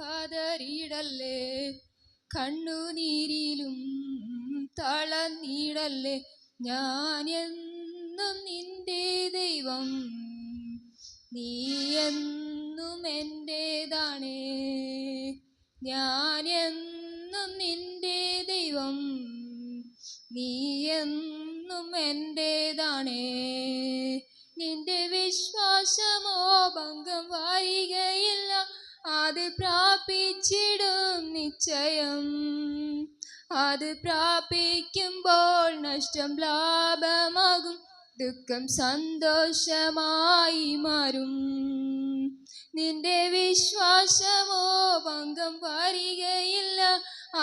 പതറിയിടല്ലേ, കണ്ണുനീരിലും തളർന്നിടല്ലേ. ഞാൻ എന്നും നിന്റെ ദൈവം, നീ എന്നും എൻ്റേതാണ്. ഞാൻ എന്നും നിന്റെ ദൈവം, നീ എന്നും എൻ്റേതാണ്. നിന്റെ വിശ്വാസമോ ഭംഗം വരികയില്ല, അത് പ്രാപിച്ചിടും നിശ്ചയം. അത് പ്രാപിക്കുമ്പോൾ നഷ്ടം ലാഭമാകും, ദുഃഖം സന്തോഷമായി മാറും. നിന്റെ വിശ്വാസമോ ഭംഗം വരികയില്ല,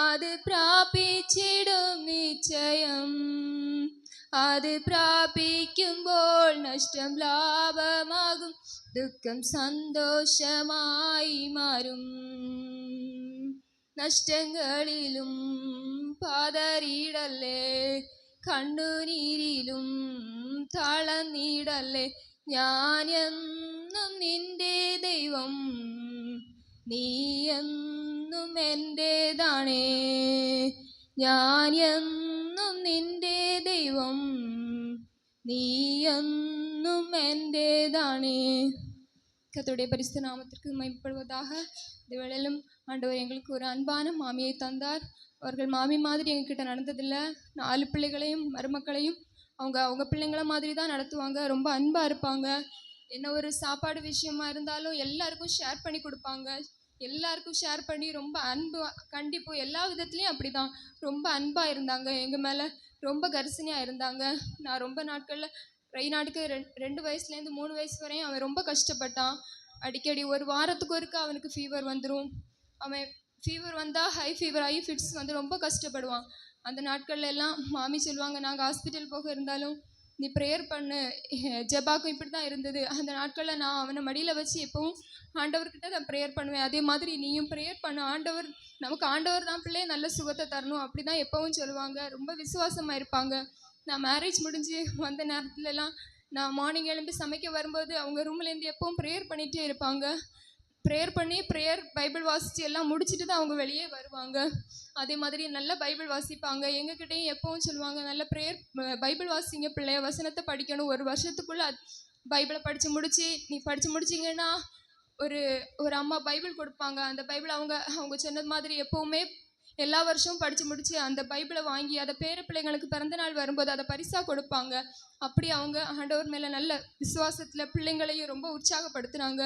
അത് പ്രാപിച്ചിടും നിശ്ചയം. അത് പ്രാപിക്കുമ്പോൾ നഷ്ടം ലാഭമാകും, ദുഃഖം സന്തോഷമായി മാറും. നഷ്ടങ്ങളിലും പതറിയിടല്ലേ, കണ്ണുനീരിലും തളർന്നിടല്ലേ. ഞാൻ എന്നും നിന്റെ ദൈവം, നീ എന്നും എൻ്റേതാണ്. ഞാൻ എന്നും നിന്റെ ദൈവം, നീ എന്നും என்டேதானே. கர்த்தருடைய பரிசுத்த நாமத்திற்கு மகிமைப்படுவதாக. இந்த வேளையிலும் ஆண்டவர் எங்களுக்கு ஒரு அன்பான மாமியை தந்தார். அவர்கள் மாமி மாதிரி எங்ககிட்ட நடந்ததில்லை. 4 பிள்ளைகளையும் மருமக்களையும் அவங்க பிள்ளைங்கள மாதிரி தான் நடத்துவாங்க. ரொம்ப அன்பாக இருப்பாங்க. என்ன ஒரு சாப்பாடு விஷயமா இருந்தாலும் எல்லாருக்கும் ஷேர் பண்ணி கொடுப்பாங்க. எல்லாருக்கும் ஷேர் பண்ணி ரொம்ப அன்பு கண்டிப்பு எல்லா விதத்துலேயும் அப்படி தான் ரொம்ப அன்பாக இருந்தாங்க. எங்கள் மேலே ரொம்ப கரிசனையாக இருந்தாங்க. நான் ரொம்ப நாட்களில் ரெய்னாடுக்கு 2 வயசுலேருந்து 3 வயசு வரையும் அவன் ரொம்ப கஷ்டப்பட்டான். அடிக்கடி ஒரு வாரத்துக்கு ஒருக்கா அவனுக்கு ஃபீவர் வந்துடும். அவன் ஃபீவர் வந்தால் ஹை ஃபீவர் ஆகி ஃபிட்ஸ் வந்து ரொம்ப கஷ்டப்படுவான். அந்த நாட்கள்ல எல்லாம் மாமி சொல்லுவாங்க, நாங்கள் ஹாஸ்பிட்டல் போக இருந்தாலும் நீ ப்ரேயர் பண்ணு. ஜெபாக்கும் இப்படி தான் இருந்தது. அந்த நாட்களில் நான் அவனை மடியில் வச்சு எப்பவும் ஆண்டவர்கிட்ட நான் ப்ரேயர் பண்ணுவேன். அதே மாதிரி நீயும் ப்ரேயர் பண்ணு, ஆண்டவர் தான் பிள்ளைய நல்ல சுகத்தை தரணும், அப்படி தான் எப்பவும் சொல்லுவாங்க. ரொம்ப விசுவாசமாக இருப்பாங்க. நான் மேரேஜ் முடிஞ்சு வந்த நேரத்துலலாம் நான் மார்னிங் எழும்பி சமைக்க வரும்போது அவங்க ரூம்லேருந்து எப்பவும் ப்ரேயர் பண்ணிகிட்டே இருப்பாங்க. ப்ரேயர் பைபிள் வாசித்து எல்லாம் முடிச்சுட்டு தான் அவங்க வெளியே வருவாங்க. அதே மாதிரி நல்லா பைபிள் வாசிப்பாங்க. எங்ககிட்டையும் எப்பவும் சொல்லுவாங்க, நல்ல பைபிள் வாசிங்க பிள்ளைய, வசனத்தை படிக்கணும். 1 வருஷத்துக்குள்ளே பைபிளை நீ படித்து முடிச்சிங்கன்னா ஒரு அம்மா பைபிள் கொடுப்பாங்க. அந்த பைபிள் அவங்க சொன்னது மாதிரி எப்போவுமே எல்லா வருஷமும் படித்து முடித்து அந்த பைபிளை வாங்கி அதை பேர பிள்ளைங்களுக்கு பிறந்த நாள் வரும்போது அதை பரிசாக கொடுப்பாங்க. அப்படி அவங்க ஆண்டவர் மேலே நல்ல விசுவாசத்தில் பிள்ளைங்களையும் ரொம்ப உற்சாகப்படுத்துனாங்க.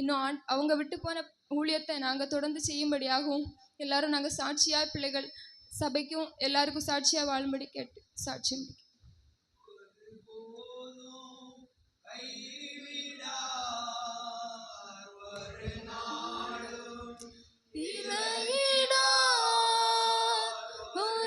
இன்னும் அவங்க விட்டு போன ஊழியத்தை நாங்கள் தொடர்ந்து செய்யும்படியாகவும் எல்லாரும் நாங்கள் சாட்சியாக பிள்ளைகள் சபைக்கும் எல்லாருக்கும் சாட்சியாக வாழும்படி கேட்டு சாட்சியம். ஒரு